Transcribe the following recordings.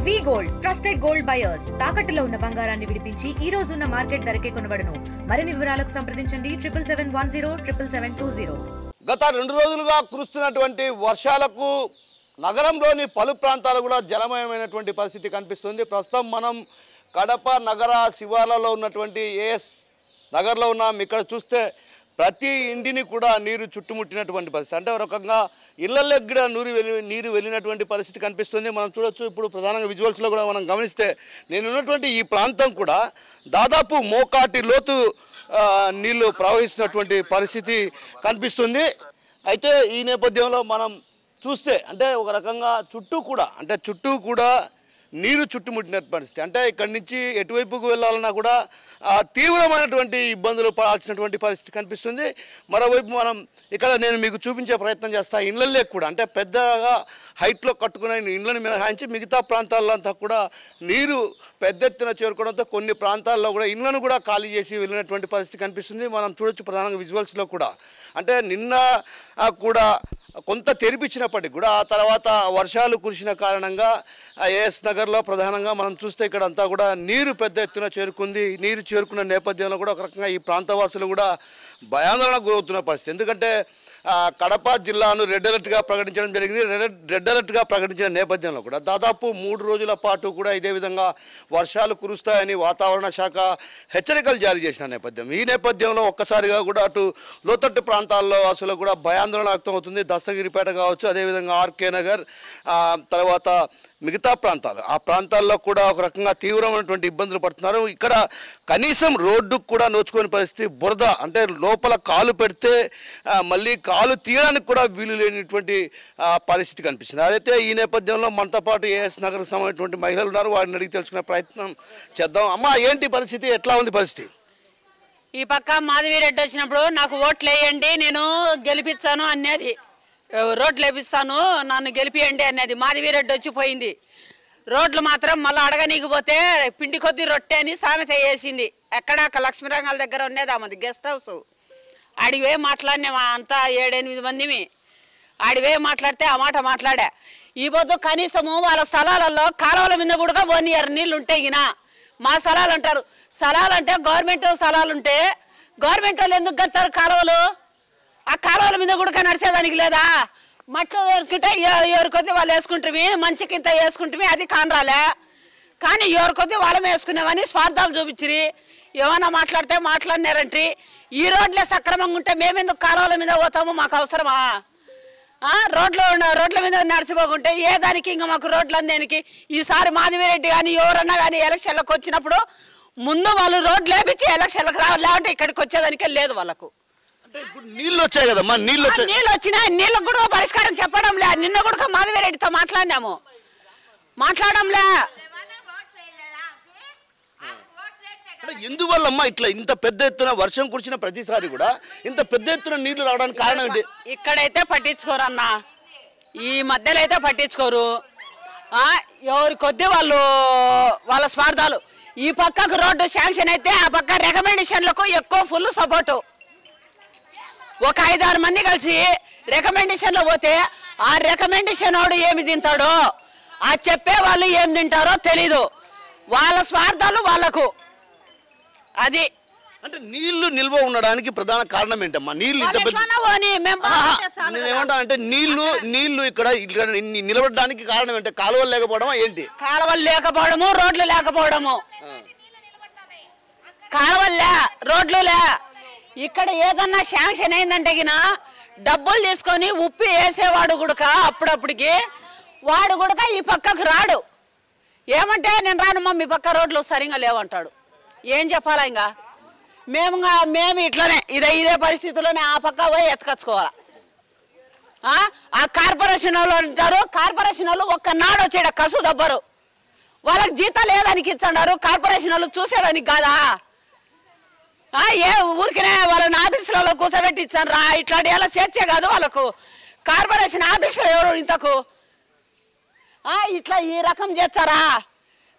వి gold trusted gold buyers తాకట్టులో ఉన్న బంగారాన్ని విడిపించి ఈ రోజు ఉన్న మార్కెట్ ధరకే కొనబడును. మరిన్ని వివరాలకు సంప్రదించండి 77107720. గత 2 రోజులుగా కురుస్తున్నటువంటి వర్షాలకు నగరంలోని పలు ప్రాంతాలు కూడా జలమయమైనటువంటి పరిస్థితి కనిపిస్తుంది. ప్రస్తుతం మనం కడప నగర శివార్లలో ఉన్నటువంటి ఏఎస్ నగర్లో ఉన్నాం. ఇక్కడ చూస్తే ప్రతి ఇంటిని కూడా నీరు చుట్టుముట్టినటువంటి పరిస్థితి, అంటే ఒక రకంగా ఇళ్లలోకి కూడా నీరు వెళ్ళినటువంటి పరిస్థితి కనిపిస్తుంది. మనం చూడొచ్చు. ఇప్పుడు ప్రధానంగా విజువల్స్లో కూడా మనం గమనిస్తే నేను ఉన్నటువంటి ఈ ప్రాంతం కూడా దాదాపు మోకాటి లోతు నీళ్లు ప్రవహిస్తున్నటువంటి పరిస్థితి కనిపిస్తుంది. అయితే ఈ నేపథ్యంలో మనం చూస్తే అంటే ఒక రకంగా చుట్టూ కూడా నీరు చుట్టుముట్టిన పరిస్థితి, అంటే ఇక్కడి నుంచి ఎటువైపుకు వెళ్ళాలన్నా కూడా తీవ్రమైనటువంటి ఇబ్బందులు పడాల్సినటువంటి పరిస్థితి కనిపిస్తుంది. మరోవైపు మనం ఇక్కడ నేను మీకు చూపించే ప్రయత్నం చేస్తాను. ఇళ్ళల్లో కూడా అంటే పెద్దగా హైట్లో కట్టుకునే ఇళ్ళని మినహాయించి మిగతా ప్రాంతాల్లో అంతా కూడా నీరు పెద్ద ఎత్తున చేరుకోవడంతో కొన్ని ప్రాంతాల్లో కూడా ఇళ్ళను కూడా ఖాళీ చేసి వెళ్ళినటువంటి పరిస్థితి కనిపిస్తుంది. మనం చూడొచ్చు ప్రధానంగా విజువల్స్లో కూడా. అంటే నిన్న కూడా కొంత తెరిపించినప్పటికీ కూడా ఆ తర్వాత వర్షాలు కురిసిన కారణంగా ఏఎస్ నగర్లో ప్రధానంగా మనం చూస్తే ఇక్కడ అంతా కూడా నీరు పెద్ద ఎత్తున చేరుకుంది. నీరు చేరుకున్న నేపథ్యంలో కూడా ఒక రకంగా ఈ ప్రాంతవాసులు కూడా భయాందోళనకు గురవుతున్న పరిస్థితి. ఎందుకంటే కడప జిల్లాను రెడ్ అలర్ట్గా ప్రకటించడం జరిగింది. రెడ్ అలర్ట్గా ప్రకటించిన నేపథ్యంలో కూడా దాదాపు 3 రోజుల పాటు కూడా ఇదే విధంగా వర్షాలు కురుస్తాయని వాతావరణ శాఖ హెచ్చరికలు జారీ చేసిన నేపథ్యం. ఈ నేపథ్యంలో ఒక్కసారిగా కూడా అటు లోతట్టు ప్రాంతాల్లో అసలు కూడా భయాందోళన వ్యక్తం అవుతుంది. దస్తగిరిపేట కావచ్చు, అదేవిధంగా ఆర్కే నగర్, తర్వాత మిగతా ప్రాంతాలు ఆ ప్రాంతాల్లో కూడా ఒక రకంగా తీవ్రమైనటువంటి ఇబ్బందులు పడుతున్నారు. ఇక్కడ కనీసం రోడ్డుకు కూడా నోచుకోని పరిస్థితి, బురద, అంటే లోపల కాలు పెడితే మళ్ళీ కాలు తీయడానికి కూడా వీలు లేనిటువంటి పరిస్థితి కనిపిస్తుంది. అదైతే ఈ నేపథ్యంలో మనతో పాటు ఏఎస్ నగర్కి సంబంధించినటువంటి మహిళలు ఉన్నారు. వారిని అడిగి తెలుసుకునే ప్రయత్నం చేద్దాం. అమ్మ, ఏంటి పరిస్థితి, ఎట్లా ఉంది పరిస్థితి? ఈ పక్క మాధవిరెడ్డి వచ్చినప్పుడు నాకు ఓట్లు వేయండి, నేను గెలిపించాను అనేది, రోడ్లు వేపిస్తాను నన్ను గెలిపియండి అనేది మాధవిరెడ్డి వచ్చి పోయింది. రోడ్లు మాత్రం మళ్ళీ అడగనీకపోతే పిండి కొద్ది రొట్టె అని సామెత వేసింది. ఎక్కడ లక్ష్మీరంగాల దగ్గర ఉండేది ఆమెది గెస్ట్ హౌస్. ఆడివే మాట్లాడినాం అంతా 7-8 మందిమి. ఆడివే మాట్లాడితే ఆ మాట మాట్లాడా. ఈ పొద్దు కనీసము వాళ్ళ స్థలాలలో కాలువల మీద కూడా పోనీయారు. నీళ్ళు ఉంటే గిన మా స్థలాలు అంటారు. స్థలాలు అంటే గవర్నమెంట్ స్థలాలు ఉంటే గవర్నమెంట్ వాళ్ళు ఎందుకు కడతారు కాలువలు? ఆ కాలువల మీద కూడా నడిచేదానికి లేదా? మట్లు వేసుకుంటే ఎవరి కొద్ది వాళ్ళు వేసుకుంటామి, మంచికి ఇంత వేసుకుంటామి, అది కానరాలే. కానీ ఎవరి కొద్ది వాళ్ళమే వేసుకునేవని స్వార్థాలు చూపించిరి. ఏమన్నా మాట్లాడితే మాట్లాడినారంటే ఈ రోడ్లే సక్రమంగా ఉంటే మేమెందుకు కాలువల మీద పోతాము? మాకు అవసరమా? రోడ్ల మీద నడిచిపోకుంటే ఏ దానికి ఇంకా మాకు రోడ్లు అందేనికి? ఈసారి మాధవిరెడ్డి కానీ ఎవరన్నా కానీ ఎలక్షన్లకు వచ్చినప్పుడు ముందు వాళ్ళు రోడ్లు వేపించి ఎలక్షన్లకు రావాలి, లేకుంటే ఇక్కడికి వచ్చేదానికే లేదు వాళ్ళకు. నీళ్ళు వచ్చాయి కదమ్మా, నీళ్ళు వచ్చినాయి. నీళ్ళకు కూడా పరిష్కారం చెప్పడంలే. నిన్న కూడా మాధవిరెడ్డితో మాట్లాడంలే. ఎందువల్లమ్మా ఇట్లా ఇంత పెద్ద ఎత్తున వర్షం కురిసిన ప్రతిసారి కూడా ఇంత పెద్ద ఎత్తున నీళ్లు రావడానికి కారణం ఏంటి? ఇక్కడైతే పట్టించుకోరు అన్న, ఈ మధ్యలో అయితే పట్టించుకోరు. ఎవరి కొద్ది వాళ్ళ స్వార్థాలు. ఈ పక్కకు రోడ్డు శాంక్షన్ అయితే ఆ పక్క రికమెండేషన్లకు ఎక్కువ ఫుల్ సపోర్టు. ఒక 5-6 మంది కలిసి రికమెండేషన్లో పోతే ఆ రికమెండేషన్ వాడు ఏమి తింటాడో, ఆ చెప్పే వాళ్ళు ఏం తింటారో తెలీదు. వాళ్ళ స్వార్థాలు వాళ్ళకు. అది అంటే నీళ్లు నిల్వ ఉండడానికి ప్రధాన కారణం ఏంటమ్మా? నీళ్లు ఏమంటానంటే నీళ్లు ఇక్కడ నిలబడడానికి కారణం ఏంటి? కాలువలు లేకపోవడం ఏంటి? కాలువలు లేకపోవడము, రోడ్లు లేకపోవడము. కాలువలే, రోడ్లులే. ఇక్కడ ఏదన్నా శాంక్షన్ అయిందంటే గిన డబ్బులు తీసుకొని ఉప్పి వేసేవాడు గుడక అప్పుడప్పటికి వాడు గుడక ఈ పక్కకు రాడు. ఏమంటే నేను రానమ్మా మీ పక్క రోడ్లు సరిగా లేవంటాడు. ఏం చెప్పాలా? ఇంకా మేము ఇట్లనే ఇదే పరిస్థితుల్లోనే ఆ పక్క పోయి ఎత్తుకొచ్చుకోవాలా. ఆ కార్పొరేషన్ వాళ్ళు అంటారు, కార్పొరేషన్ వాళ్ళు ఒక్కనాడు వచ్చాడు కసు దబ్బరు. వాళ్ళకి జీతాలు ఏదానికి ఇచ్చన్నారు? కార్పొరేషన్ వాళ్ళు చూసేదానికి కాదా? ఏ ఊరికినే వాళ్ళని ఆఫీసులలో కూర్చోబెట్టి ఇచ్చాను రా, ఇట్లాంటి ఎలా చేర్చే కాదు వాళ్ళకు. కార్పొరేషన్ ఆఫీసులు ఎవరు ఇంతకు ఇట్లా ఈ రకం చేస్తారా?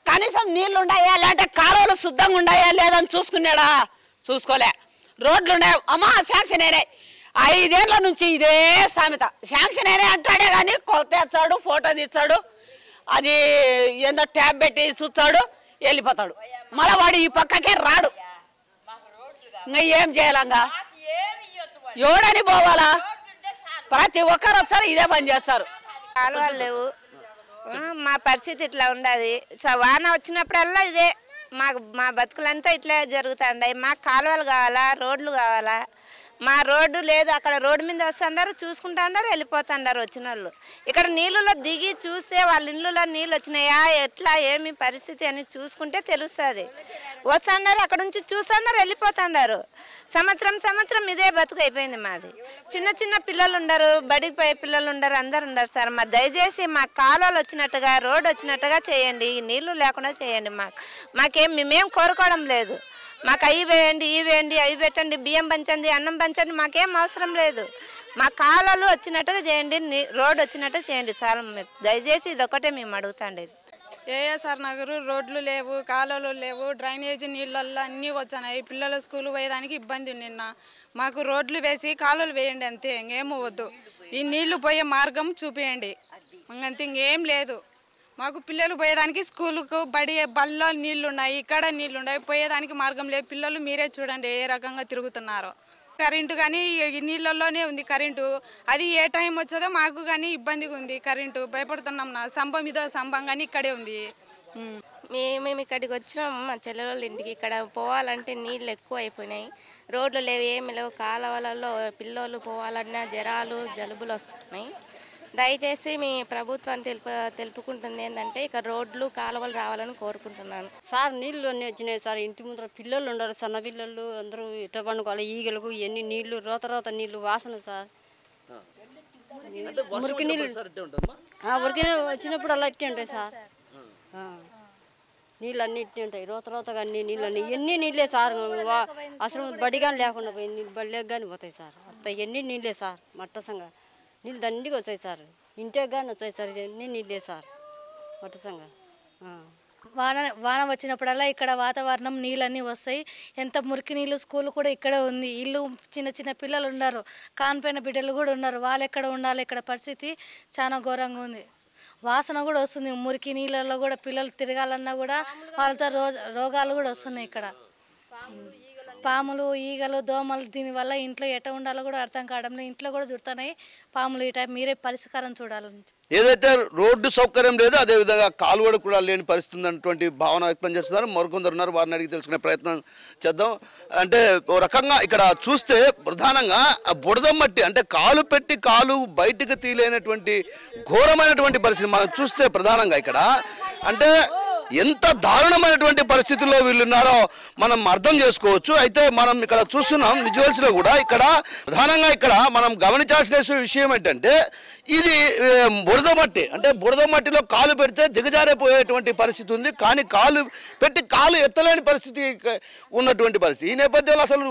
కనీసం నీళ్లు ఉన్నాయా లేదంటే కాలువలు శుద్ధంగా ఉన్నాయా లేదని చూసుకున్నాడా? చూసుకోలే. రోడ్లు ఉన్నాయి అమ్మా శాంక్షన్ అయినాయి. 5 ఏళ్ల నుంచి ఇదే సామెత. శాంక్షన్ అయినాయి అంటాడే కానీ కొలత తెచ్చాడు, ఫోటో తీస్తాడు. అది ఏందో ట్యాబ్ పెట్టి చూస్తాడు వెళ్ళిపోతాడు, మళ్ళీ వాడు ఈ పక్కకే రాడు. ఇంకా ఏం చేయాలంగా ఎవడని పోవాలా? ప్రతి ఒక్కరు వచ్చారు ఇదే పని చేస్తారు. కాలువలు లేవు, మా పరిస్థితి ఇట్లా ఉండదు. వాన వచ్చినప్పుడల్లా ఇదే మా బతుకులంతా ఇట్లా జరుగుతాయి. మాకు కాలువలు కావాలా, రోడ్లు కావాలా. మా రోడ్డు లేదు, అక్కడ రోడ్డు మీద వస్తున్నారు, చూసుకుంటున్నారు, వెళ్ళిపోతున్నారు వచ్చిన వాళ్ళు. ఇక్కడ నీళ్ళలో దిగి చూస్తే వాళ్ళ ఇళ్ళలో నీళ్ళు వచ్చినాయా ఎట్లా ఏమి పరిస్థితి అని చూసుకుంటే తెలుస్తుంది. వస్తున్నారు, అక్కడ నుంచి చూస్తున్నారు, వెళ్ళిపోతున్నారు. సంవత్సరం ఇదే బతుకు అయిపోయింది మాది. చిన్న చిన్న పిల్లలు ఉండరు, బడికి పోయే పిల్లలు ఉండరు, అందరు ఉండరు సార్. మా దయచేసి మా కాలువలు వచ్చినట్టుగా రోడ్డు వచ్చినట్టుగా చేయండి, నీళ్లు లేకుండా చేయండి. మేమేం కోరుకోవడం లేదు. మాకు అవి వేయండి, ఇవి వేయండి, అవి పెట్టండి, బియ్యం పంచండి, అన్నం పంచండి, మాకేం అవసరం లేదు. మా కాలువలు వచ్చినట్టుగా చేయండి, రోడ్డు వచ్చినట్టుగా చేయండి సార్. దయచేసి ఇదొక్కటే మేము అడుగుతాండేది. ఏఎస్ఆర్ నగర్ రోడ్లు లేవు, కాలువలు లేవు, డ్రైనేజీ నీళ్ళల్లో అన్నీ వచ్చాయి. పిల్లలు స్కూల్ పోయేదానికి ఇబ్బంది. నిన్న మాకు రోడ్లు వేసి కాలువలు వేయండి, అంతే, ఇంకేమో వద్దు. ఈ నీళ్లు పోయే మార్గం చూపించండి, అంతే, ఇంకేం లేదు. మాకు పిల్లలు పోయేదానికి స్కూలుకు బళ్ళలో నీళ్లు ఉన్నాయి, ఇక్కడ నీళ్లు ఉన్నాయి, పోయేదానికి మార్గం లేదు. పిల్లలు మీరే చూడండి ఏ రకంగా తిరుగుతున్నారో. కరెంటు కానీ ఈ నీళ్ళల్లోనే ఉంది కరెంటు, అది ఏ టైం వచ్చేదో మాకు కానీ ఇబ్బందిగా ఉంది. కరెంటు భయపడుతున్నాం. సంభం ఇదో సంభం కానీ ఇక్కడే ఉంది. మేము ఇక్కడికి వచ్చినాం మా చెల్లెళ్ళ ఇంటికి. ఇక్కడ పోవాలంటే నీళ్ళు ఎక్కువ అయిపోయినాయి, రోడ్లు లేవు, ఏమి లేవు. కాలువలలో పిల్లలు పోవాలన్నా జ్వరాలు జలుబులు వస్తున్నాయి. దయచేసి మీ ప్రభుత్వం తెలుపుకుంటుంది ఏంటంటే ఇక రోడ్లు కాలువలు రావాలని కోరుకుంటున్నాను సార్. నీళ్ళు అన్నీ వచ్చినాయి సార్, ఇంటి ముందర పిల్లలు ఉండరు, సన్న పిల్లలు అందరూ ఇట్ట పండుకోవాలి. ఈగలకు ఎన్ని నీళ్లు, రోత నీళ్లు వాసన సార్. మురికి నీళ్ళు మురికి వచ్చినప్పుడు అలా ఇట్టే ఉంటాయి సార్. నీళ్ళు అన్నీ ఇట్టే ఉంటాయి, రోతగా అన్ని నీళ్ళు అన్నీ ఎన్ని నీళ్ళే సార్. అసలు బడి కానీ లేకుండా పోయి నీళ్ళు బడిలేక కానీ పోతాయి సార్. అంత ఎన్ని నీళ్ళే సార్, మట్టసంగా నీళ్ళు దండిగా వచ్చాయి సార్. ఇంటికి కానీ వచ్చాయి సార్, ఎన్ని నీళ్ళే సార్ మట్టసంగా. వాన వచ్చినప్పుడల్లా ఇక్కడ వాతావరణం నీళ్ళన్నీ వస్తాయి. ఎంత మురికి నీళ్ళు. స్కూల్ కూడా ఇక్కడే ఉంది. ఇల్లు చిన్న పిల్లలు ఉన్నారు, కాన్పోయిన బిడ్డలు కూడా ఉన్నారు. వాళ్ళు ఎక్కడ ఉండాలి? ఇక్కడ పరిస్థితి చాలా ఘోరంగా ఉంది. వాసన కూడా వస్తుంది. మురికి నీళ్ళల్లో కూడా పిల్లలు తిరగాలన్నా కూడా వాళ్ళతో రోగాలు కూడా వస్తున్నాయి. ఇక్కడ పాములు, ఈగలు, దోమలు, దీనివల్ల ఇంట్లో ఎట్ట ఉండాలో కూడా అర్థం కావడం. ఇంట్లో కూడా చుడుతున్నాయి పాములు. ఈ టైం మీరే పరిష్కారం చూడాలని. ఏదైతే రోడ్డు సౌకర్యం లేదో అదేవిధంగా కాలువలు కూడా లేని పరిస్థితి ఉన్నటువంటి భావన వ్యక్తం చేస్తున్నారు. మరికొందరు ఉన్నారు, వారిని అడిగి తెలుసుకునే ప్రయత్నం చేద్దాం. అంటే ఓ రకంగా ఇక్కడ చూస్తే ప్రధానంగా బురద మట్టి, అంటే కాలు పెట్టి కాలు బయటికి తీయలేనటువంటి ఘోరమైనటువంటి పరిస్థితి మనం చూస్తే ప్రధానంగా ఇక్కడ అంటే ఎంత దారుణమైనటువంటి పరిస్థితుల్లో వీళ్ళు ఉన్నారో మనం అర్థం చేసుకోవచ్చు. అయితే మనం ఇక్కడ చూస్తున్నాం విజువల్స్లో కూడా ఇక్కడ ప్రధానంగా ఇక్కడ మనం గమనించాల్సిన విషయం ఏంటంటే ఇది బురద మట్టి. అంటే బురద మట్టిలో కాలు పెడితే దిగజారిపోయేటువంటి పరిస్థితి ఉంది, కానీ కాలు పెట్టి కాలు ఎత్తలేని పరిస్థితి ఉన్నటువంటి పరిస్థితి. ఈ నేపథ్యంలో అసలు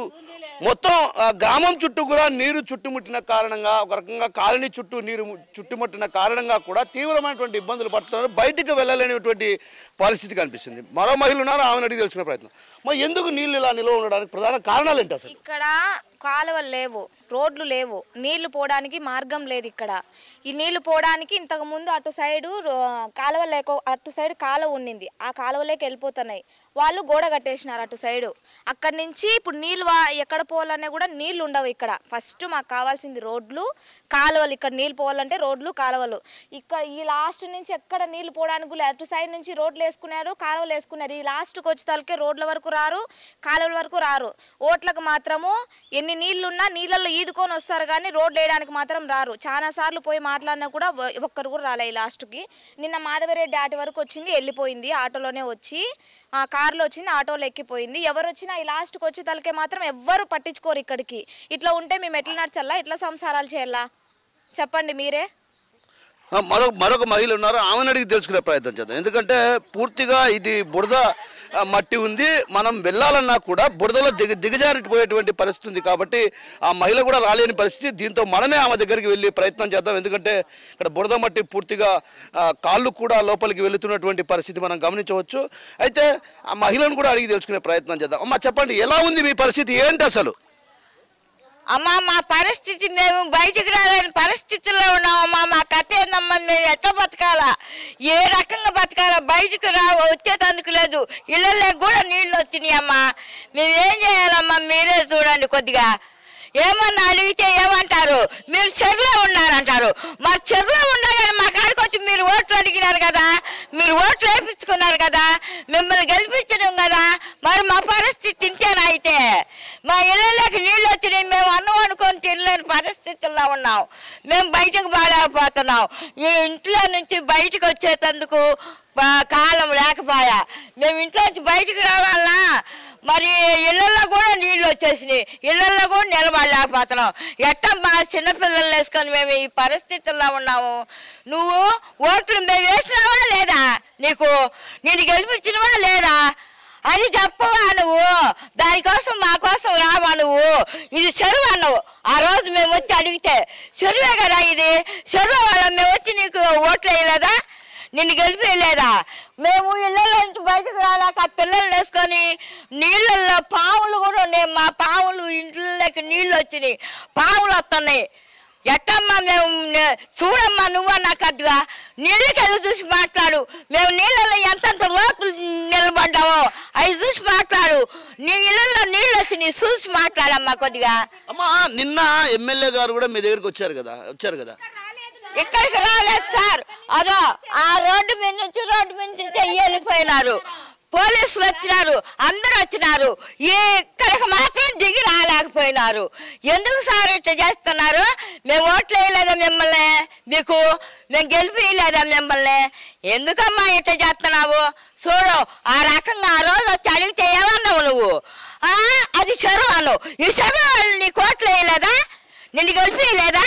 మొత్తం గ్రామం చుట్టూ కూడా నీరు చుట్టుముట్టిన కారణంగా, ఒక రకంగా కాలనీ చుట్టూ నీరు చుట్టుముట్టిన కారణంగా కూడా తీవ్రమైనటువంటి ఇబ్బందులు పడుతున్నారు. బయటికి వెళ్ళలేనటువంటి పరిస్థితి కనిపిస్తుంది. మరో మహిళ ఉన్నారు, ఆమెను అడిగి తెలుసుకునే ప్రయత్నం. మరి ఎందుకు నీళ్ళు ఇలా నిల్వ ఉండడానికి ప్రధాన కారణాలు ఏంటి? అసలు ఇక్కడ కాలువలు లేవు, రోడ్లు లేవు, నీళ్లు పోవడానికి మార్గం లేదు. ఇక్కడ ఈ నీళ్లు పోవడానికి ఇంతకు ముందు అటు సైడు కాలువ అటు సైడ్ కాలువ ఉండింది, ఆ కాలువలోకి వెళ్ళిపోతున్నాయి. వాళ్ళు గోడ కట్టేసినారు అటు సైడు. అక్కడి నుంచి ఇప్పుడు నీళ్ళు ఎక్కడ పోవాలనే కూడా నీళ్లు ఉండవు. ఇక్కడ ఫస్ట్ మాకు కావాల్సింది రోడ్లు, కాలువలు. ఇక్కడ నీళ్ళు పోవాలంటే రోడ్లు, కాలువలు. ఇక్కడ ఈ లాస్ట్ నుంచి ఎక్కడ నీళ్లు పోవడానికి కూడా అటు సైడ్ నుంచి రోడ్లు వేసుకున్నారు, కాలువలు వేసుకున్నారు. ఈ లాస్ట్కి వచ్చే తలకే రోడ్ల వరకు రారు, కాలువల వరకు రారు. ఓట్లకు మాత్రము ఎన్ని నీళ్లున్నా నీళ్ళల్లో ఈదుకొని వస్తారు, కానీ రోడ్లు వేయడానికి మాత్రం రారు. చాలా సార్లు పోయి మాట్లాడినా కూడా ఒక్కరు కూడా రాలే. ఈ లాస్ట్కి నిన్న మాధవరెడ్డి ఆటి వరకు వచ్చింది, వెళ్ళిపోయింది. ఆటోలోనే వచ్చి కారులో వచ్చింది, ఆటోలో ఎక్కిపోయింది. ఎవరు వచ్చినా ఈ లాస్ట్కి వచ్చే తలకే మాత్రం ఎవ్వరు పట్టించుకోరు. ఇక్కడికి ఇట్లా ఉంటే మేము ఎట్లా నడచాలా, ఎట్లా సంసారాలు చేయాలా చెప్పండి మీరే. మరొక మహిళ ఉన్నారు, ఆమెను అడిగి తెలుసుకునే ప్రయత్నం చేద్దాం. ఎందుకంటే పూర్తిగా ఇది బురద మట్టి ఉంది, మనం వెళ్ళాలన్నా కూడా బురదలో దిగజారిపోయేటువంటి పరిస్థితి ఉంది. కాబట్టి ఆ మహిళ కూడా రాలేని పరిస్థితి. దీంతో మనమే ఆమె దగ్గరికి వెళ్ళి ప్రయత్నం చేద్దాం. ఎందుకంటే ఇక్కడ బురద మట్టి పూర్తిగా కాళ్ళు కూడా లోపలికి వెళుతున్నటువంటి పరిస్థితి మనం గమనించవచ్చు. అయితే ఆ మహిళను కూడా అడిగి తెలుసుకునే ప్రయత్నం చేద్దాం. అమ్మ చెప్పండి, ఎలా ఉంది మీ పరిస్థితి, ఏంటి అసలు? అమ్మ మా పరిస్థితి మేము బయటకు రాలేని పరిస్థితుల్లో ఉన్నామమ్మా. మా కథ ఏందమ్మా, మేము ఎట్లా బతకాలా, ఏ రకంగా బతకాలా, బయటకు వచ్చేటందుకు లేదు. ఇళ్ళల్లో కూడా నీళ్ళు వచ్చినాయి అమ్మా. మేమేం చేయాలమ్మా, మీరే చూడండి. కొద్దిగా ఏమన్నా అడిగితే ఏమంటారు, మీరు చెరువులో ఉన్నారంటారు. మరి చెరువులో ఉన్నా కానీ మా కాడికి వచ్చి మీరు ఓట్లు అడిగినారు కదా, మీరు ఓట్లు వేయించుకున్నారు కదా, మిమ్మల్ని గెలిపించడం కదా. మరి మా పరిస్థితి ఇంతేనా? అయితే మా ఇళ్ళలోకి నీళ్ళు వచ్చినాయి, మేము అన్నం అనుకొని తినలేని పరిస్థితుల్లో ఉన్నాం. మేము బయటకు బాగాలేకపోతున్నాం. ఈ ఇంట్లో నుంచి బయటకు వచ్చేటందుకు కాలం లేకపోయా. మేము ఇంట్లో నుంచి బయటకు రావాలన్నా మరి ఇళ్ళల్లో కూడా నీళ్ళు వచ్చేసినాయి, ఇళ్ళల్లో కూడా నిలబడలేకపోతున్నాం. ఎట్టా మా చిన్నపిల్లలు వేసుకొని మేము ఈ పరిస్థితుల్లో ఉన్నాము. నువ్వు ఓట్లు మేము వేసినావా లేదా, నేను గెలిపించినవా లేదా అని చెప్పవా నువ్వు? దానికోసం మా కోసం రావా నువ్వు? ఇది చెరువు అన్నావు ఆ రోజు మేము వచ్చి అడిగితే. చెరువే కదా ఇది, చెరువు వల్ల మేము వచ్చి నీకు ఓట్లు వేయలేదా, నిన్ను గెలిపేయలేదా? మేము ఇళ్ళల్లో నుంచి బయటకు రాలేక పిల్లలు వేసుకొని నీళ్ళల్లో పాములు కూడా ఉన్నాయి. మా పాములు ఇంట్లోకి నీళ్ళు వచ్చినాయి, పాములు వస్తున్నాయి. ఎట్టమ్మా మేము చూడమ్మా, నువ్వన్నా కద్దుగా నీళ్ళకి వెళ్ళి చూసి మాట్లాడు. మేము నీళ్ళల్లో ఎంతంత లోతులు నిలబడ్డామో అవి చూసి మాట్లాడు. నీ ఇళ్ళల్లో నీళ్ళు వచ్చినాయి, చూసి మాట్లాడమ్మా కొద్దిగా. అమ్మా నిన్న ఎమ్మెల్యే గారు కూడా మీ దగ్గరికి వచ్చారు కదా ఇక్కడికి రాలేదు సార్. అదో ఆ రోడ్డు మీద నుంచి వెళ్ళిపోయినారు. పోలీసులు వచ్చినారు, అందరూ వచ్చినారు. ఇక్కడికి మాత్రం దిగి రాలేకపోయినారు. ఎందుకు సార్ ఇట్లా చేస్తున్నారు? మేము ఓట్లు వేయలేదా మిమ్మల్ని, మేము గెలిపియలేదా మిమ్మల్ని? ఎందుకమ్మా ఇట్లా చేస్తున్నావు? చూడు, ఆ రకంగా ఆ రోజు వచ్చి అడిగితే ఏమన్నావు నువ్వు? అది చెరువు అన్నావు. ఈ చెరువు వాళ్ళు నీకు ఓట్లు వేయలేదా, నిన్ను గెలిపియలేదా?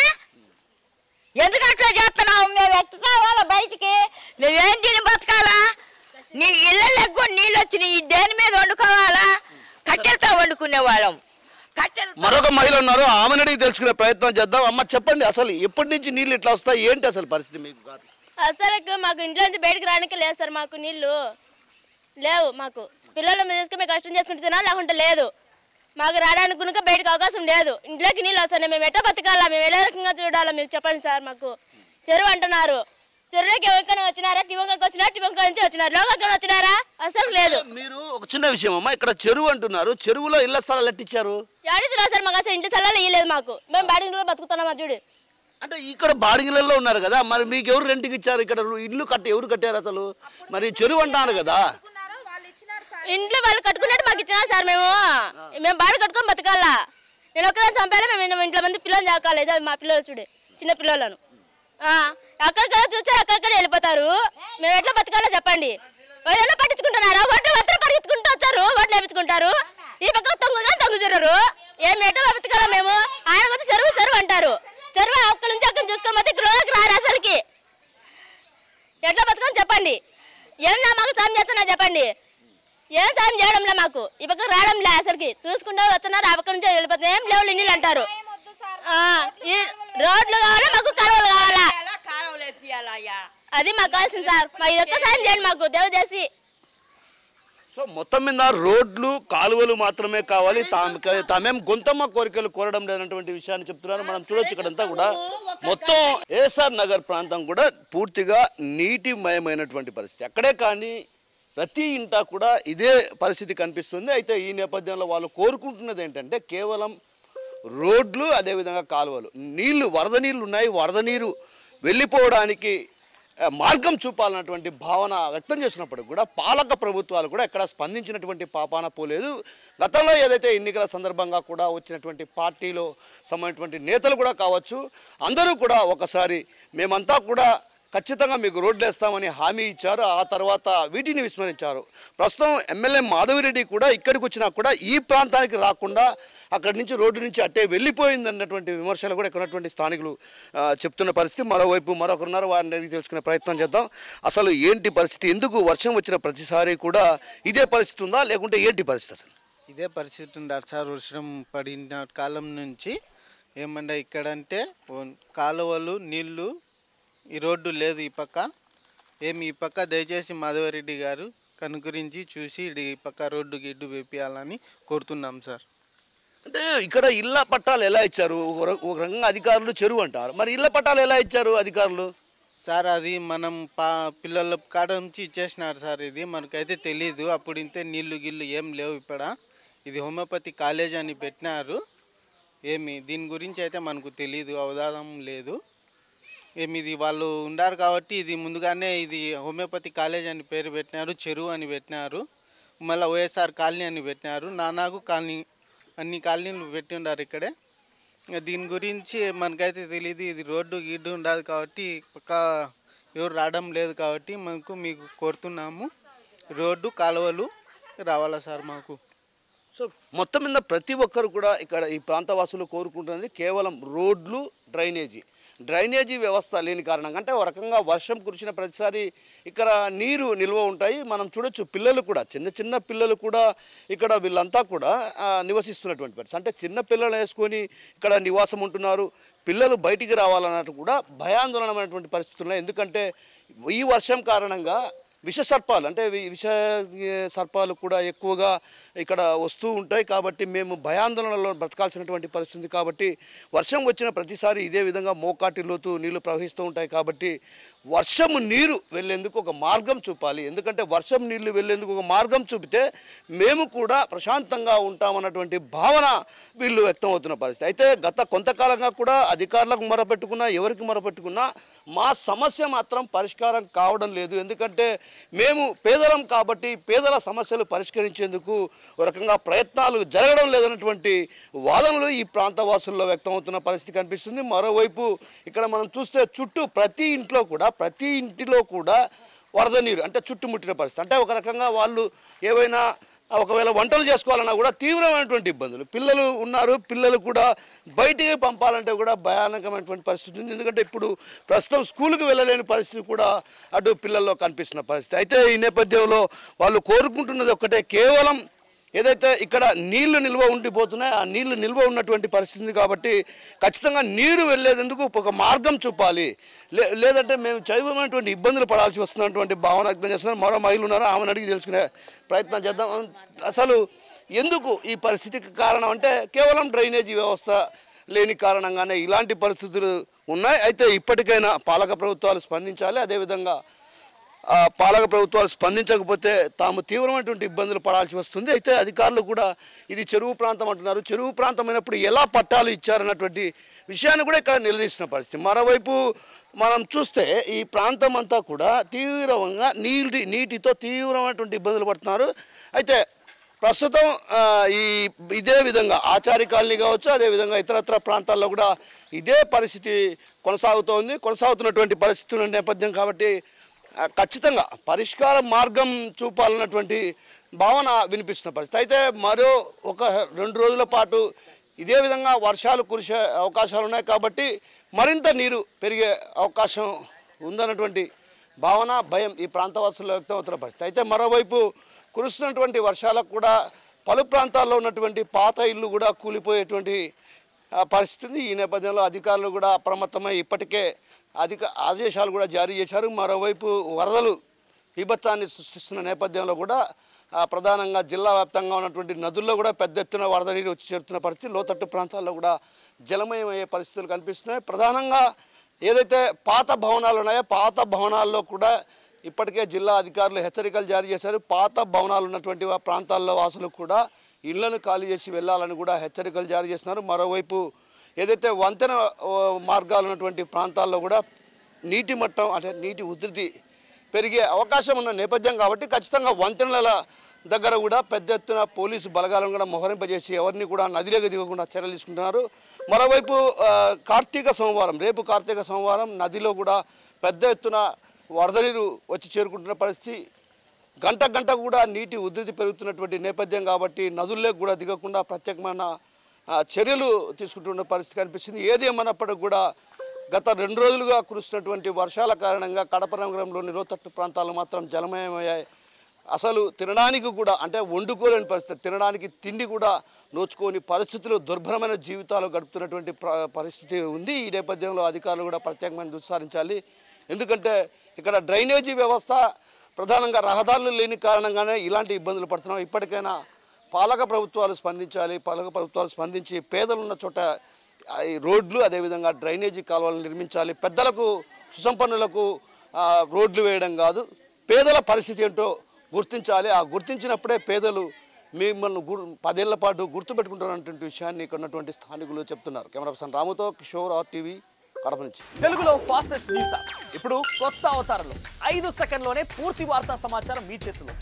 ఎందుకు అట్లా చేస్తున్నావు? మేము ఎట్లా రావాలా బయటికి? మేమేం తిని బతకాలా? నీ ఇళ్ళకి కూడా నీళ్ళు వచ్చినాయి, దేని మీద వండుకోవాలా? కట్టెలతో వండుకునే వాళ్ళం. మరొక మహిళ ఉన్నారు, ఆమెను అడిగి తెలుసుకునే ప్రయత్నం చేద్దాం. అమ్మ చెప్పండి, అసలు ఎప్పటి నుంచి నీళ్ళు ఇట్లా వస్తాయి, ఏంటి అసలు పరిస్థితి మీకు? అసలు మాకు ఇంట్లో నుంచి బయటకు రావడానికి లేదు సార్, మాకు నీళ్ళు లేవు. మాకు పిల్లల మీద తీసుకుని మేము కష్టం చేసుకుంటే తినాలి, లేకుంటే లేదు. మాకు రావడానికి కనుక బయటకు అవకాశం లేదు. ఇంట్లోకి నీళ్ళు వస్తాయి, మేము ఎట్లా బతకాలా, మేము ఏ రకంగా చూడాలా మీరు చెప్పండి సార్. మాకు చెరువు అంటున్నారు, చెరువులోకి ఎవరికైనా వచ్చినారా? టివంకకి వచ్చినారా? టివంక నుంచి వచ్చినారు, లోకక్కడ వచ్చినారా? అసలు లేదు. మీరు ఒక చిన్న విషయం అమ్మా, ఇక్కడ చెరువు అంటున్నారు, చెరువులో ఇళ్ల స్థలాలు ఎట్టిచ్చారు? ఏడిచ్చినా సార్, మాకు అసలు ఇంటి స్థలాలు ఇవ్వలేదు. మాకు మేము బాడిగలో బతుకుతున్నాం. చూడు, అంటే ఇక్కడ బాడిగలలో ఉన్నారు కదా, మరి మీకు ఎవరు రెంట్కి ఇచ్చారు? ఇక్కడ ఇల్లు ఎవరు కట్టారు అసలు? మరి చెరువు అంటారు కదా, ఇంట్లో వాళ్ళు కట్టుకున్నట్టు మాకు ఇచ్చినారు సార్. మేము బాడి కట్టుకొని బతకాలా. నేను ఒక్కదాన్ని చంపాలా, మేము ఇంట్లో మంది పిల్లలు చాకాలి. మా పిల్లలు చూడు, చిన్న పిల్లలను అక్కడిక్కడ చూసారు, అక్కడిక్కడ వెళ్ళిపోతారు. మేము ఎట్లా బతకాలో చెప్పండి. ఏదైనా పట్టించుకుంటున్నారా? ఓట్లు మాత్రం పరిగెత్తుకుంటూ వచ్చారు, ఓట్లు వేయించుకుంటారు. ఈ పక్క తొంగుతున్నారు. ఏమి ఎట్లా బతకాలా మేము? ఆయన కొద్ది చెరువు అంటారు. చెరువు అక్కడి నుంచి అక్కడ చూసుకొని పోతే ఇక్కడ రారు. అసలుకి ఎట్లా బతకని చెప్పండి. ఏమన్నా మాకు సాయం చేస్తున్నా చెప్పండి. ఏం సాయం చేయడంలే, మాకు ఈ పక్క రావడంలే. అసలుకి చూసుకుంటూ వచ్చినారు, ఆ పక్క నుంచి వెళ్ళిపోతున్నారు. ఏం లేవు నీళ్ళు అంటారు. ఈ రోడ్లు కావాలా, మాకు కాలువలు కావాలా, అది మాకు కావాల్సింది సార్. మా ఇది ఒక్క సాయం చేయండి మాకు, దేవదేసి. సో మొత్తం మీద రోడ్లు కాలువలు మాత్రమే కావాలి, తామేం గొంతమ్మ కోరికలు కోరడం లేనటువంటి విషయాన్ని చెప్తున్నారు. మనం చూడొచ్చు ఇక్కడంతా కూడా మొత్తం ఏఎస్ఆర్ నగర్ ప్రాంతం కూడా పూర్తిగా నీటిమయమైనటువంటి పరిస్థితి. అక్కడే కానీ ప్రతి ఇంటా కూడా ఇదే పరిస్థితి కనిపిస్తుంది. అయితే ఈ నేపథ్యంలో వాళ్ళు కోరుకుంటున్నది ఏంటంటే కేవలం రోడ్లు, అదేవిధంగా కాలువలు, వరద నీళ్ళు ఉన్నాయి, వరద నీరు వెళ్ళిపోవడానికి మార్గం చూపాలన్నటువంటి భావన వ్యక్తం చేసినప్పటికి కూడా పాలక ప్రభుత్వాలు కూడా ఎక్కడ స్పందించినటువంటి పాపాన పోలేదు. గతంలో ఏదైతే ఎన్నికల సందర్భంగా కూడా వచ్చినటువంటి పార్టీలో సంబంధించినటువంటి నేతలు కూడా కావచ్చు, అందరూ కూడా ఒకసారి మేమంతా కూడా ఖచ్చితంగా మీకు రోడ్లు వేస్తామని హామీ ఇచ్చారు. ఆ తర్వాత వీటిని విస్మరించారు. ప్రస్తుతం ఎమ్మెల్యే మాధవిరెడ్డి కూడా ఇక్కడికి వచ్చినా కూడా ఈ ప్రాంతానికి రాకుండా అక్కడి నుంచి రోడ్డు నుంచి అట్టే వెళ్ళిపోయింది అన్నటువంటి విమర్శలు కూడా ఇక్కడ ఉన్నటువంటి స్థానికులు చెప్తున్న పరిస్థితి. మరోవైపు మరొకరున్నారు, వారిని అడిగి తెలుసుకునే ప్రయత్నం చేద్దాం. అసలు ఏంటి పరిస్థితి, ఎందుకు వర్షం వచ్చిన ప్రతిసారి కూడా ఇదే పరిస్థితి ఉందా, లేకుంటే ఏంటి పరిస్థితి? అసలు ఇదే పరిస్థితి ఉండాలి సార్. వర్షం పడిన కాలం నుంచి ఏమన్నా ఇక్కడంటే కాలువలు నీళ్లు, ఈ రోడ్డు లేదు ఈ పక్క. ఈ పక్క దయచేసి మాధవరెడ్డి గారు కనుకరించి చూసి ఈ పక్క రోడ్డు గిడ్డు వేపియాలని కోరుతున్నాం సార్. అంటే ఇక్కడ ఇళ్ల పట్టాలు ఎలా ఇచ్చారు? ఒక రకంగా అధికారులు చెరువు అంటారు, మరి ఇళ్ల పట్టాలు ఎలా ఇచ్చారు అధికారులు? సార్ అది మనం పిల్లల కాడ నుంచి ఇచ్చేసినారు సార్. ఇది మనకైతే తెలీదు. అప్పుడు ఇంతే నీళ్లు గిల్లు ఏం లేవు. ఇక్కడ ఇది హోమియోపతి కాలేజ్ అని పెట్టినారు. దీని గురించి అయితే మనకు తెలీదు, అవగాహన లేదు. ఇది వాళ్ళు ఉండారు కాబట్టి ఇది ముందుగానే ఇది హోమియోపతి కాలేజ్ అని పేరు పెట్టినారు, చెరువు అని పెట్టినారు, మళ్ళీ వైఎస్ఆర్ కాలనీ అని పెట్టినారు, నానాకు కాలనీ, అన్ని కాలనీలు పెట్టి ఉన్నారు ఇక్కడే. దీని గురించి మనకైతే తెలియదు. ఇది రోడ్డు గిడ్డు ఉండదు కాబట్టి పక్క ఎవరు రావడం లేదు కాబట్టి మీకు కోరుతున్నాము రోడ్డు కాలువలు రావాలా సార్ మాకు. సో మొత్తం మీద ప్రతి ఒక్కరు కూడా ఇక్కడ ఈ ప్రాంతవాసులు కోరుకుంటున్నది కేవలం రోడ్లు, డ్రైనేజీ వ్యవస్థ లేని కారణంగా. అంటే ఒక రకంగా వర్షం కురిసిన ప్రతిసారి ఇక్కడ నీరు నిల్వ ఉంటాయి. మనం చూడొచ్చు పిల్లలు కూడా, చిన్న పిల్లలు కూడా ఇక్కడ వీళ్ళంతా కూడా నివసిస్తున్నటువంటి పరిస్థితి. అంటే చిన్న పిల్లలు వేసుకొని ఇక్కడ నివాసం ఉంటున్నారు. పిల్లలు బయటికి రావాలన్నట్టు కూడా భయాందోళనమైనటువంటి పరిస్థితులు ఉన్నాయి. ఎందుకంటే ఈ వర్షం కారణంగా విష సర్పాలు కూడా ఎక్కువగా ఇక్కడ వస్తూ ఉంటాయి. కాబట్టి మేము భయాందోళనలో బ్రతకాల్సినటువంటి పరిస్థితి. కాబట్టి వర్షం వచ్చిన ప్రతిసారి ఇదే విధంగా మోకాటి లోతు నీళ్లు ప్రవహిస్తూ ఉంటాయి. కాబట్టి వర్షము నీరు వెళ్ళేందుకు ఒక మార్గం చూపాలి. ఎందుకంటే వర్షం నీళ్లు వెళ్ళేందుకు ఒక మార్గం చూపితే మేము కూడా ప్రశాంతంగా ఉంటామన్నటువంటి భావన వీళ్ళు వ్యక్తం అవుతున్న పరిస్థితి. అయితే గత కొంతకాలంగా కూడా అధికారులకు మొరపెట్టుకున్నా, ఎవరికి మొరపెట్టుకున్నా మా సమస్య మాత్రం పరిష్కారం కావడం లేదు. ఎందుకంటే మేము పేదలం కాబట్టి పేదల సమస్యలు పరిష్కరించేందుకు ఒక రకంగా ప్రయత్నాలు జరగడం లేదన్నటువంటి వాదనలు ఈ ప్రాంతవాసుల్లో వ్యక్తం అవుతున్న పరిస్థితి కనిపిస్తుంది. మరోవైపు ఇక్కడ మనం చూస్తే చుట్టూ ప్రతి ఇంటిలో కూడా వరద నీరు అంటే చుట్టుముట్టిన పరిస్థితి. అంటే ఒక రకంగా వాళ్ళు ఏవైనా ఒకవేళ వంటలు చేసుకోవాలన్నా కూడా తీవ్రమైనటువంటి ఇబ్బందులు. పిల్లలు ఉన్నారు, పిల్లలు కూడా బయటికి పంపాలంటే కూడా భయానకమైనటువంటి పరిస్థితి ఉంది. ఎందుకంటే ఇప్పుడు ప్రస్తుతం స్కూల్కి వెళ్ళలేని పరిస్థితి కూడా అటు పిల్లల్లో కనిపిస్తున్న పరిస్థితి. అయితే ఈ నేపథ్యంలో వాళ్ళు కోరుకుంటున్నది ఒక్కటే, కేవలం ఏదైతే ఇక్కడ నీళ్లు నిల్వ ఉండిపోతున్నాయో ఆ నీళ్లు నిల్వ ఉన్నటువంటి పరిస్థితి కాబట్టి ఖచ్చితంగా నీరు వెళ్ళేందుకు ఒక మార్గం చూపాలి. లేదంటే మేము చైవమైనటువంటి ఇబ్బందులు పడాల్సి వస్తున్నటువంటి భావన వ్యక్తం చేస్తున్నారు. మరో మహిళ ఉన్నారు, ఆమెను అడిగి తెలుసుకునే ప్రయత్నం చేద్దాం. అసలు ఎందుకు ఈ పరిస్థితికి కారణం అంటే కేవలం డ్రైనేజీ వ్యవస్థ లేని కారణంగానే ఇలాంటి పరిస్థితులు ఉన్నాయి. అయితే ఇప్పటికైనా పాలక ప్రభుత్వాలు స్పందించాలి. అదేవిధంగా పాలక ప్రభుత్వాలు స్పందించకపోతే తాము తీవ్రమైనటువంటి ఇబ్బందులు పడాల్సి వస్తుంది. అయితే అధికారులు కూడా ఇది చెరువు ప్రాంతం అంటున్నారు. చెరువు ప్రాంతమైనప్పుడు ఎలా పట్టాలు ఇచ్చారన్నటువంటి విషయాన్ని కూడా ఇక్కడ నిలదీస్తున్న పరిస్థితి. మరోవైపు మనం చూస్తే ఈ ప్రాంతం అంతా కూడా తీవ్రంగా నీటితో తీవ్రమైనటువంటి ఇబ్బందులు పడుతున్నారు. అయితే ప్రస్తుతం ఇదే విధంగా ఆచారి కాలనీ కావచ్చు, అదేవిధంగా ఇతరత్ర ప్రాంతాల్లో కూడా ఇదే పరిస్థితి కొనసాగుతున్నటువంటి పరిస్థితుల నేపథ్యం కాబట్టి ఖచ్చితంగా పరిష్కార మార్గం చూపాలన్నటువంటి భావన వినిపిస్తున్న పరిస్థితి. అయితే మరో 1-2 రోజుల పాటు ఇదే విధంగా వర్షాలు కురిసే అవకాశాలు ఉన్నాయి కాబట్టి మరింత నీరు పెరిగే అవకాశం ఉందన్నటువంటి భావన, భయం ఈ ప్రాంతవాసుల్లో వ్యక్తం అవుతున్న పరిస్థితి. అయితే మరోవైపు కురుస్తున్నటువంటి వర్షాలకు కూడా పలు ప్రాంతాల్లో ఉన్నటువంటి పాత ఇళ్ళు కూడా కూలిపోయేటువంటి పరిస్థితి ఉంది. ఈ నేపథ్యంలో అధికారులు కూడా అప్రమత్తమై ఇప్పటికే ఆదేశాలు కూడా జారీ చేశారు. మరోవైపు వరదలు బీభత్సాన్ని సృష్టిస్తున్న నేపథ్యంలో కూడా ప్రధానంగా జిల్లా వ్యాప్తంగా ఉన్నటువంటి నదుల్లో కూడా పెద్ద ఎత్తున వరద నీరు వచ్చి చేరుతున్న పరిస్థితి. లోతట్టు ప్రాంతాల్లో కూడా జలమయం అయ్యే పరిస్థితులు కనిపిస్తున్నాయి. ప్రధానంగా ఏదైతే పాత భవనాలు ఉన్నాయో పాత భవనాల్లో కూడా ఇప్పటికే జిల్లా అధికారులు హెచ్చరికలు జారీ చేశారు. పాత భవనాలు ఉన్నటువంటి ప్రాంతాల్లో వాసులు కూడా ఇళ్లను ఖాళీ చేసి వెళ్ళాలని కూడా హెచ్చరికలు జారీ చేస్తున్నారు. మరోవైపు ఏదైతే వంతెన మార్గాలు ఉన్నటువంటి ప్రాంతాల్లో కూడా నీటి మట్టం అంటే నీటి ఉధృతి పెరిగే అవకాశం ఉన్న నేపథ్యం కాబట్టి ఖచ్చితంగా వంతెనల దగ్గర కూడా పెద్ద ఎత్తున పోలీసు బలగాలను కూడా మోహరింపజేసి ఎవరిని కూడా నదిలోకి దిగకుండా చర్యలు తీసుకుంటున్నారు. మరోవైపు రేపు కార్తీక సోమవారం నదిలో కూడా పెద్ద ఎత్తున వరద నీరు వచ్చి చేరుకుంటున్న పరిస్థితి. గంట కూడా నీటి ఉధృతి పెరుగుతున్నటువంటి నేపథ్యం కాబట్టి నదుల్లోకి కూడా దిగకుండా ప్రత్యేకమైన చర్యలు తీసుకుంటున్న పరిస్థితి కనిపిస్తుంది. ఏది ఏమన్నప్పటికీ కూడా గత 2 రోజులుగా కురుస్తున్నటువంటి వర్షాల కారణంగా కడప నగరంలోని లోతట్టు ప్రాంతాలు మాత్రం జలమయమయ్యాయి. అసలు తినడానికి కూడా అంటే వండుకోలేని పరిస్థితి, తినడానికి తిండి కూడా నోచుకోని పరిస్థితులు, దుర్భరమైన జీవితాలు గడుపుతున్నటువంటి పరిస్థితి ఉంది. ఈ నేపథ్యంలో అధికారులు కూడా ప్రత్యేకమైన దృష్టి సారించాలి. ఎందుకంటే ఇక్కడ డ్రైనేజీ వ్యవస్థ ప్రధానంగా రహదారులు లేని కారణంగానే ఇలాంటి ఇబ్బందులు పడుతున్నాం. ఇప్పటికైనా పాలక ప్రభుత్వాలు స్పందించి పేదలున్న చోట ఈ రోడ్లు అదేవిధంగా డ్రైనేజీ కాలువలు నిర్మించాలి. పెద్దలకు సుసంపన్నులకు రోడ్లు వేయడం కాదు, పేదల పరిస్థితి ఏంటో గుర్తించాలి. ఆ గుర్తించినప్పుడే పేదలు మిమ్మల్ని 10 ఏళ్ల పాటు గుర్తుపెట్టుకుంటున్నటువంటి విషయాన్ని ఇక్కడ ఉన్నటువంటి స్థానికులు చెప్తున్నారు. కెమెరా పర్సన్ రాముతో కిషోర్, RTV, కడప నుంచి. తెలుగులో ఫాస్టెస్ట్ న్యూస్ యాప్ ఇప్పుడు కొత్త అవతారంలో 5 సెకండ్లోనే పూర్తి వార్తా సమాచారం మీ చేతిలో.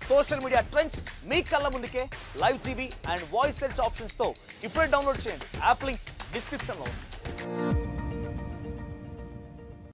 సోషల్ మీడియా ట్రెండ్స్ మీ కళ్ళ ముందుకే live TV and voice search options తో ఇప్పుడే డౌన్లోడ్ చేయండి. యాప్ లింక్ డిస్క్రిప్షన్ లో ఉంది.